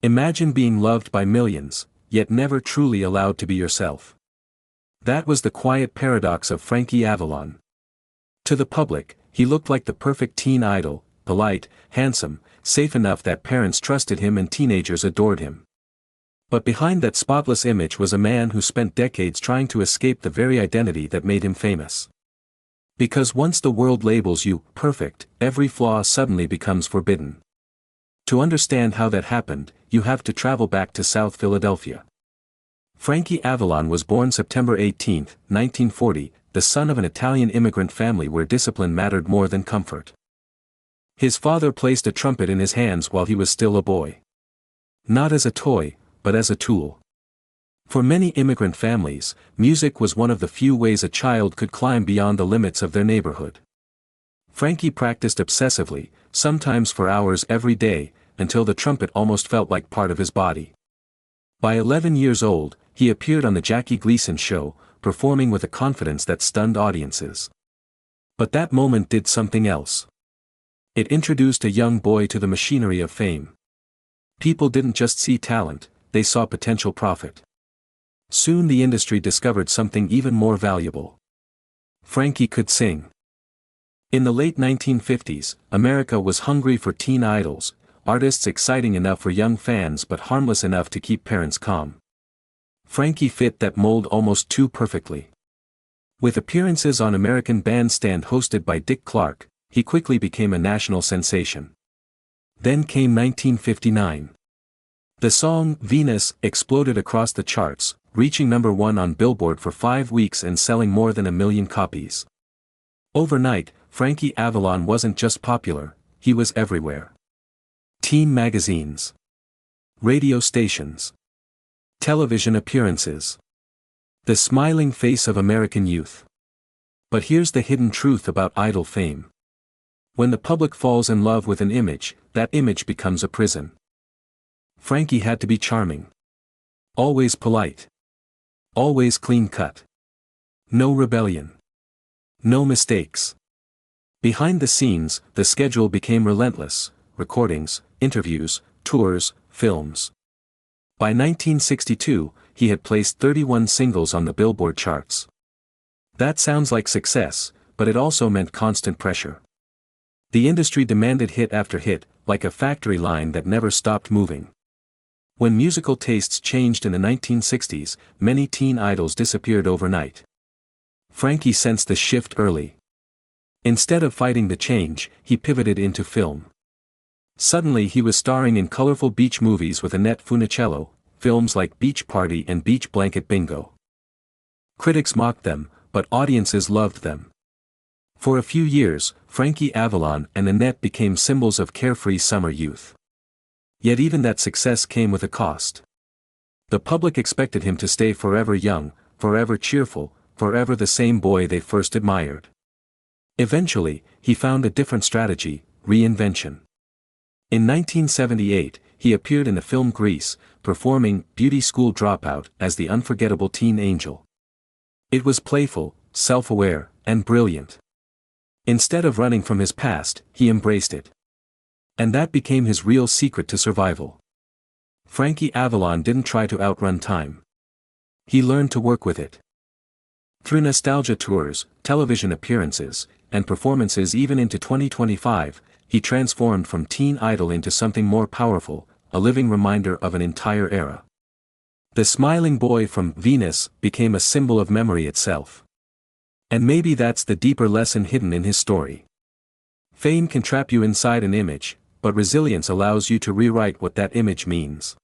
Imagine being loved by millions, yet never truly allowed to be yourself. That was the quiet paradox of Frankie Avalon. To the public, he looked like the perfect teen idol, polite, handsome, safe enough that parents trusted him and teenagers adored him. But behind that spotless image was a man who spent decades trying to escape the very identity that made him famous. Because once the world labels you perfect, every flaw suddenly becomes forbidden. To understand how that happened, you have to travel back to South Philadelphia. Frankie Avalon was born September 18, 1940, the son of an Italian immigrant family where discipline mattered more than comfort. His father placed a trumpet in his hands while he was still a boy. Not as a toy, but as a tool. For many immigrant families, music was one of the few ways a child could climb beyond the limits of their neighborhood. Frankie practiced obsessively, sometimes for hours every day, until the trumpet almost felt like part of his body. By 11 years old, he appeared on the Jackie Gleason show, performing with a confidence that stunned audiences. But that moment did something else. It introduced a young boy to the machinery of fame. People didn't just see talent, they saw potential profit. Soon the industry discovered something even more valuable. Frankie could sing. In the late 1950s, America was hungry for teen idols, artists exciting enough for young fans but harmless enough to keep parents calm. Frankie fit that mold almost too perfectly. With appearances on American Bandstand hosted by Dick Clark, he quickly became a national sensation. Then came 1959. The song Venus exploded across the charts, reaching #1 on Billboard for 5 weeks and selling more than 1 million copies. Overnight, Frankie Avalon wasn't just popular, he was everywhere. Teen magazines, radio stations, television appearances. The smiling face of American youth. But here's the hidden truth about idol fame. When the public falls in love with an image, that image becomes a prison. Frankie had to be charming. Always polite. Always clean-cut. No rebellion. No mistakes. Behind the scenes, the schedule became relentless: recordings, interviews, tours, films. By 1962, he had placed 31 singles on the Billboard charts. That sounds like success, but it also meant constant pressure. The industry demanded hit after hit, like a factory line that never stopped moving. When musical tastes changed in the 1960s, many teen idols disappeared overnight. Frankie sensed the shift early. Instead of fighting the change, he pivoted into film. Suddenly he was starring in colorful beach movies with Annette Funicello, films like Beach Party and Beach Blanket Bingo. Critics mocked them, but audiences loved them. For a few years, Frankie Avalon and Annette became symbols of carefree summer youth. Yet even that success came with a cost. The public expected him to stay forever young, forever cheerful, forever the same boy they first admired. Eventually, he found a different strategy: reinvention. In 1978, he appeared in the film Grease, performing Beauty School Dropout as the unforgettable teen angel. It was playful, self-aware, and brilliant. Instead of running from his past, he embraced it. And that became his real secret to survival. Frankie Avalon didn't try to outrun time. He learned to work with it. Through nostalgia tours, television appearances, and performances even into 2025, he transformed from teen idol into something more powerful, a living reminder of an entire era. The smiling boy from Venus became a symbol of memory itself. And maybe that's the deeper lesson hidden in his story. Fame can trap you inside an image, but resilience allows you to rewrite what that image means.